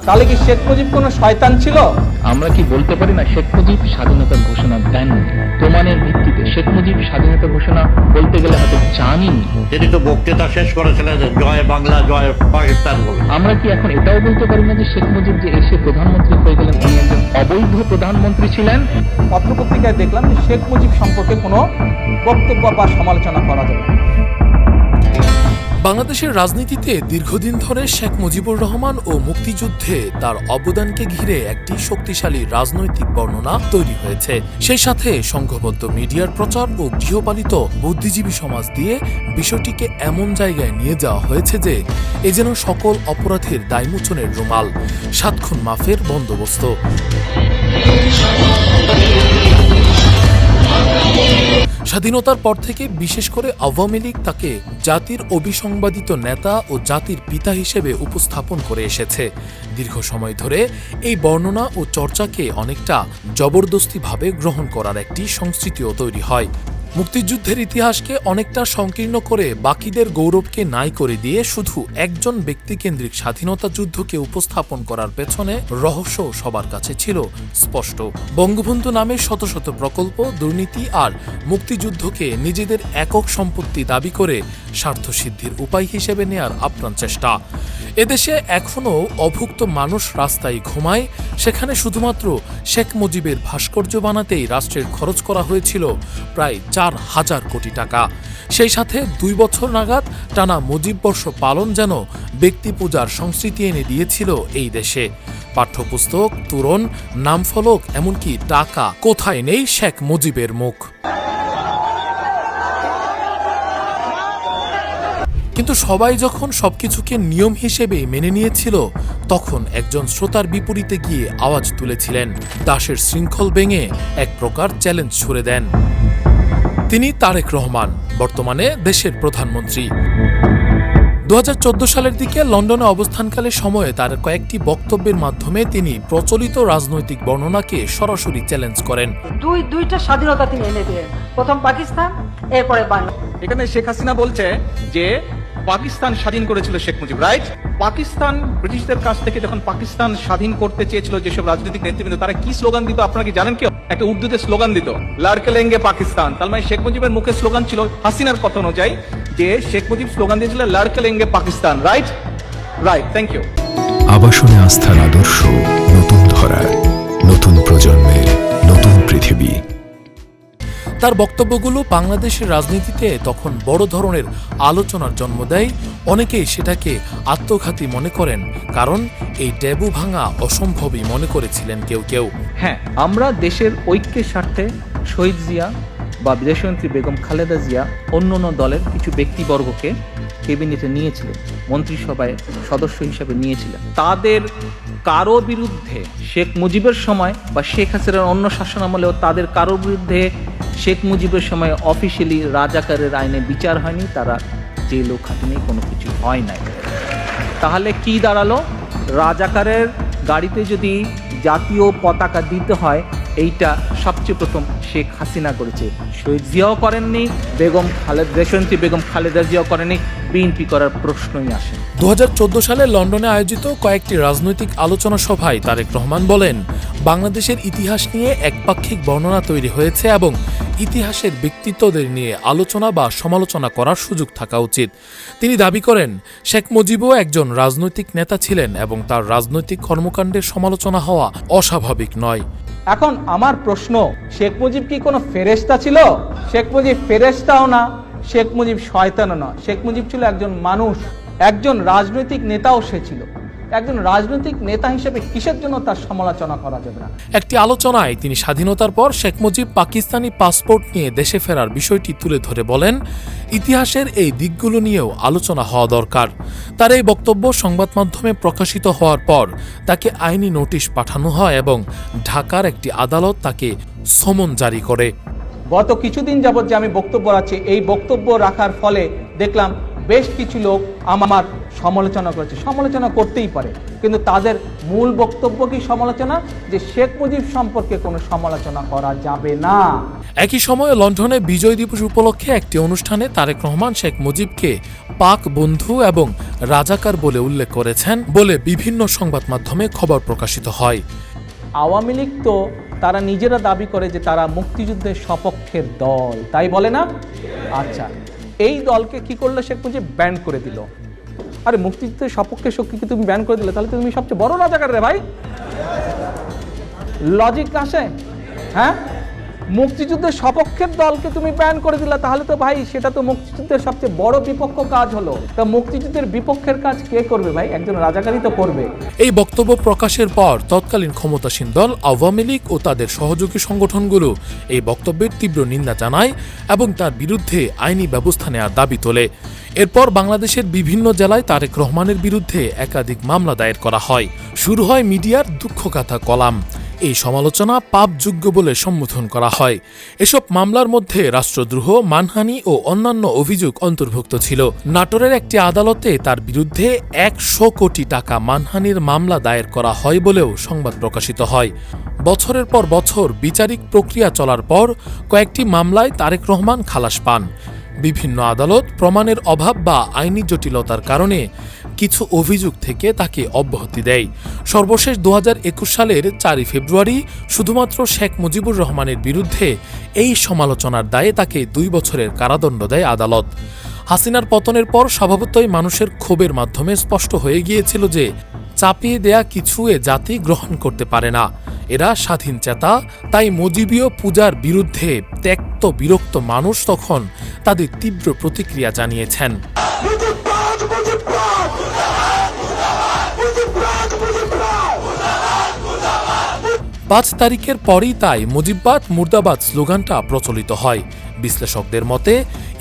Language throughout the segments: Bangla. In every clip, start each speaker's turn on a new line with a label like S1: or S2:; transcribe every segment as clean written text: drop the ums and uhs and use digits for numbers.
S1: তাহলে কি শেখ মুজিব কোনো শয়তান ছিল?
S2: আমরা কি বলতে পারি না শেখ মুজিব স্বাধীনতার ঘোষণা দেন? প্রমাণের ভিত্তিতে শেখ মুজিব স্বাধীনতার ঘোষণা বলতে গেলে হয়তো জানিনি।
S3: তিনি তো বক্তৃতা শেষ করেছিলেন যে জয় বাংলা জয় পাকিস্তান বলে।
S2: আমরা কি এখন এটাও বলতে পারি না যে শেখ মুজিব যে এসে প্রধানমন্ত্রী হয়ে গেলেন উনি একজন অবৈধ প্রধানমন্ত্রী ছিলেন?
S1: পত্রপত্রিকায় দেখলাম যে শেখ মুজিব সম্পর্কে কোনো বক্তব্য বা সমালোচনা করা যাবে না।
S4: বাংলাদেশের রাজনীতিতে দীর্ঘদিন ধরে শেখ মুজিবুর রহমান ও মুক্তিযুদ্ধে তার অবদানকে ঘিরে একটি শক্তিশালী রাজনৈতিক বর্ণনা তৈরি হয়েছে। সেই সাথে সংঘবদ্ধ মিডিয়ার প্রচার ও গৃহপালিত বুদ্ধিজীবী সমাজ দিয়ে বিষয়টিকে এমন জায়গায় নিয়ে যাওয়া হয়েছে যে এ যেন সকল অপরাধের দায়মোচনের রুমাল, 7 খুন মাফের বন্দোবস্ত। স্বাধীনতার পর থেকে বিশেষ করে আওয়ামী লীগ তাকে জাতির অবিসংবাদিত নেতা ও জাতির পিতা হিসেবে উপস্থাপন করে এসেছে। দীর্ঘ সময় ধরে এই বর্ণনা ও চর্চাকে অনেকটা জবরদস্তিভাবে গ্রহণ করার একটি সংস্কৃতিও তৈরি হয়। মুক্তিযুদ্ধের ইতিহাসকে অনেকটা সংকীর্ণ করে বাকিদের গৌরবকে নাই করে দিয়ে শুধু একজন ব্যক্তিকেন্দ্রিক স্বাধীনতা যুদ্ধকে উপস্থাপন করার পেছনে রহস্য সবার কাছে ছিল স্পষ্ট। বঙ্গবন্ধু নামে শত শত প্রকল্প, দুর্নীতি আর মুক্তিযুদ্ধকে নিজেদের একক সম্পত্তি দাবি করে স্বার্থসিদ্ধির উপায় হিসেবে নেয়ার আপ্রাণ চেষ্টা। এদেশে এখনও অভুক্ত মানুষ রাস্তায় ঘুমায়, সেখানে শুধুমাত্র শেখ মুজিবের ভাস্কর্য বানাতেই রাষ্ট্রের খরচ করা হয়েছিল প্রায় 4,000 কোটি টাকা। সেই সাথে 2 বছর নাগাদ টানা মুজিববর্ষ পালন যেন ব্যক্তি পূজার সংস্কৃতি এনে দিয়েছিল এই দেশে। পাঠ্যপুস্তক, তোরণ, নামফলক, এমনকি টাকা, কোথায় নেই শেখ মুজিবের মুখ। কিন্তু সবাই যখন সবকিছুকে নিয়ম হিসেবে মেনে নিয়েছিল, তখন একজন শ্রোতার বিপরীতে গিয়ে আওয়াজ তুলেছিলেন, দাসের শৃঙ্খল ভেঙে এক প্রকার চ্যালেঞ্জ ছুড়ে দেন। তিনি তারেক রহমান, বর্তমানে দেশের প্রধানমন্ত্রী। 2014 সালের দিকে লন্ডনে অবস্থানকালে সময়ে তার কয়েকটি বক্তব্যের মাধ্যমে তিনি প্রচলিত রাজনৈতিক বর্ণনাকে সরাসরি চ্যালেঞ্জ করেন।
S5: দুইটা স্বাধীনতা তিনি এনে দিলেন, প্রথম পাকিস্তান, এরপরে বাংলা।
S1: এখানে শেখ হাসিনা বলছে যে পাকিস্তান স্বাধীন করেছিল শেখ মুজিব, রাইট? পাকিস্তান ব্রিটিশদের কাছ থেকে যখন পাকিস্তান স্বাধীন করতে চেয়েছিল যেসব রাজনৈতিক নেতৃবৃন্দ, তারা কি স্লোগান দিত আপনারা কি জানেন? কেউ একটা উর্দুতে স্লোগান দিত, লড়কে লেঙ্গে পাকিস্তান। তার মানে শেখ মুজিবের মুখে স্লোগান ছিল, হাসিনার কথা অনুযায়ী, যে শেখ মুজিব স্লোগান দিয়েছিল লড়কে লেঙ্গে Pakistan, right? Right, thank you.
S6: আবাসনে আস্থার আদর্শ, নতুন ধরা, নতুন প্রজন্মের নতুন পৃথিবী।
S4: তার বক্তব্যগুলো বাংলাদেশের রাজনীতিতে তখন বড় ধরনের আলোচনার জন্ম দেয়। অনেকেই সেটাকে আত্মঘাতী মনে করেন, কারণ এই ট্যাবু ভাঙা অসম্ভবই মনে করেছিলেন কেউ কেউ।
S1: হ্যাঁ, আমরা দেশের ঐক্যের স্বার্থে শহীদ জিয়া বা বিদেশমন্ত্রী বেগম খালেদা জিয়া অন্য দলের কিছু ব্যক্তিবর্গকে ক্যাবিনেটে নিয়েছিলেন, মন্ত্রিসভায় সদস্য হিসেবে নিয়েছিলেন। তাদের কারো বিরুদ্ধে শেখ মুজিবের সময় বা শেখ হাসিনার অন্য শাসনামলেও তাদের কারোর বিরুদ্ধে শেখ মুজিবের সময় অফিসিয়ালি রাজাকারের আইনে বিচার হয়নি, তারা জেলও খাটেনি, কোনো কিছু হয় নাই। তাহলে কি দাঁড়ালো? রাজাকারের গাড়িতে যদি জাতীয় পতাকা দিতে হয়, এইটা সবচেয়ে প্রথম শেখ হাসিনা করেছে, শহীদ জিয়াও করেননি, দেশনেত্রী বেগম খালেদা জিয়াও করেননি, বিএনপি করার প্রশ্নই আসে।
S4: 2014 সালে লন্ডনে আয়োজিত কয়েকটি রাজনৈতিক আলোচনা সভায় তারেক রহমান বলেন, বাংলাদেশের ইতিহাস নিয়ে একপাক্ষিক বর্ণনা তৈরি হয়েছে এবং ইতিহাসের ব্যক্তিত্বদের নিয়ে আলোচনা বা সমালোচনা করার সুযোগ থাকা উচিত। তিনি দাবি করেন, শেখ মুজিবও একজন রাজনৈতিক নেতা ছিলেন এবং তার রাজনৈতিক কর্মকাণ্ডের সমালোচনা হওয়া অস্বাভাবিক নয়।
S1: এখন আমার প্রশ্ন, শেখ মুজিব কি কোনো ফেরেশতা ছিল? শেখ মুজিব ফেরেশতাও না, শেখ মুজিব শয়তানও না। শেখ মুজিব ছিল একজন মানুষ, একজন রাজনৈতিক নেতাও সে ছিল। একজন রাজনৈতিক নেতা হিসেবে কিসের জন্য তার সমালোচনা করা যাবে না?
S4: একটি আলোচনায় তিনি স্বাধীনতার পর শেখ মুজিব পাকিস্তানি পাসপোর্ট নিয়ে দেশে ফেরার বিষয়টি তুলে ধরে বলেন, ইতিহাসের এই দিকগুলো নিয়েও আলোচনা হওয়া দরকার। তার এই বক্তব্য সংবাদ মাধ্যমে প্রকাশিত হওয়ার পর তাকে আইনি নোটিশ পাঠানো হয় এবং ঢাকার একটি আদালত তাকে সমন জারি করে।
S1: গত কিছুদিন যাবৎ যে আমি বক্তব্য রাখছি, এই বক্তব্য রাখার ফলে দেখলাম বেশ কিছু লোক আমার সমালোচনা করেছে, সমালোচনা করতেই পারে, কিন্তু তাদের মূল বক্তব্য কি সমালোচনা, যে শেখ মুজিব সম্পর্কে কোনো সমালোচনা করা যাবে না।
S4: একই সময়ে লন্ডনে বিজয় দিবস উপলক্ষে একটি অনুষ্ঠানে তারেক রহমান শেখ মুজিবকে পাক বন্ধু এবং রাজাকার বলে উল্লেখ করেছেন বলে বিভিন্ন সংবাদ মাধ্যমে খবর প্রকাশিত হয়।
S1: আওয়ামী লীগ তো তারা নিজেরা দাবি করে যে তারা মুক্তিযুদ্ধের সপক্ষের দল, তাই বলে না? আচ্ছা, এই দলকে কি করলো শেখ মুজিব? ব্যান করে দিল। আরে মুক্তিযুদ্ধের সপক্ষের শক্তিকে তুমি ব্যান করে দিলে, তাহলে তো তুমি সবচেয়ে বড় রাজাকার রে ভাই। লজিক আসে? হ্যাঁ, মুক্তিযুদ্ধের সপক্ষের দলকে তুমি ব্যান করে দিলা, তাহলে তো ভাই সেটা তো মুক্তিযুদ্ধের সবচেয়ে বড় বিপক্ষ কাজ হলো। তা মুক্তিযুদ্ধের বিপক্ষের কাজ কে করবে ভাই? একজন রাজাকারই তো করবে।
S4: এই বক্তব্য প্রকাশের পর তৎকালীন ক্ষমতাসীন দল আওয়ামী লীগ ও তাদের সহযোগী সংগঠনগুলো এই বক্তব্যের তীব্র নিন্দা জানায় এবং তার বিরুদ্ধে আইনি ব্যবস্থা নেওয়ার দাবি তোলে। এরপর বাংলাদেশের বিভিন্ন জেলায় তারেক রহমানের বিরুদ্ধে একাধিক মামলা দায়ের করা হয়। শুরু হয় মিডিয়ার দুঃখগাথা কলাম। এই সমালোচনা পাপযোগ্য বলে সম্বোধন করা হয়। এসব মামলার মধ্যে রাষ্ট্রদ্রোহ, মানহানি ও অন্যান্য অভিযোগ অন্তর্ভুক্ত ছিল। নাটোরের একটি আদালতে তার বিরুদ্ধে 100 কোটি টাকা মানহানির মামলা দায়ের করা হয় বলেও সংবাদ প্রকাশিত হয়। বছরের পর বছর বিচারিক প্রক্রিয়া চলার পর কয়েকটি মামলায় তারেক রহমান খালাস পান। বিভিন্ন আদালত প্রমাণের অভাব বা আইনি জটিলতার কারণে কিছু অভিযোগ থেকে তাকে অব্যাহতি দেয়। সর্বশেষ 2021 সালের 4 ফেব্রুয়ারি শুধুমাত্র শেখ মুজিবুর রহমানের বিরুদ্ধে এই সমালোচনার দায়ে তাকে 2 বছরের কারাদণ্ড দেয় আদালত। হাসিনার পতনের পর স্বভাবতই মানুষের ক্ষোভের মাধ্যমে স্পষ্ট হয়ে গিয়েছিল যে চাপিয়ে দেয়া কিছু এ জাতি গ্রহণ করতে পারে না। এরা স্বাধীন চেতা, তাই মুজিবীয় পূজার বিরুদ্ধে ত্যক্ত বিরক্ত মানুষ তখন তাদের তীব্র প্রতিক্রিয়া জানিয়েছেন। 5 তারিখের পরই তাই মুজিববাদ মুর্দাবাদ স্লোগানটা প্রচলিত হয়। বিশ্লেষকদের মতে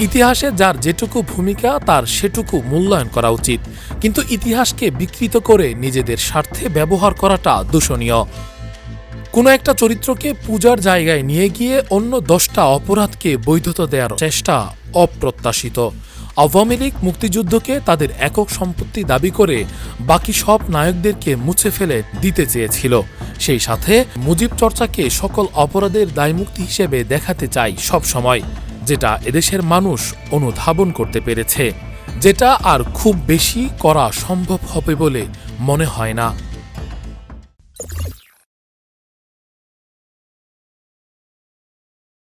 S4: ইতিহাসে যার যেটুকু ভূমিকা তার সেটুকু মূল্যায়ন করা উচিত, কিন্তু ইতিহাসকে বিকৃত করে নিজেদের স্বার্থে ব্যবহার করাটা দূষণীয়। কোনো একটা চরিত্রকে পূজার জায়গায় নিয়ে গিয়ে অন্য 10টা অপরাধকে বৈধতা দেওয়ার চেষ্টা অপ্রত্যাশিত। আওয়ামী লীগ মুক্তিযুদ্ধকে তাদের একক সম্পত্তি দাবি করে বাকি সব নায়কদেরকে মুছে ফেলে দিতে চেয়েছিল। সেই সাথে মুজিব চর্চাকে সকল অপরাধের দায়মুক্তি হিসেবে দেখাতে চাই সব সময়, যেটা এদেশের মানুষ অনুধাবন করতে পেরেছে, যেটা আর খুব বেশি করা সম্ভব হবে বলে মনে হয় না।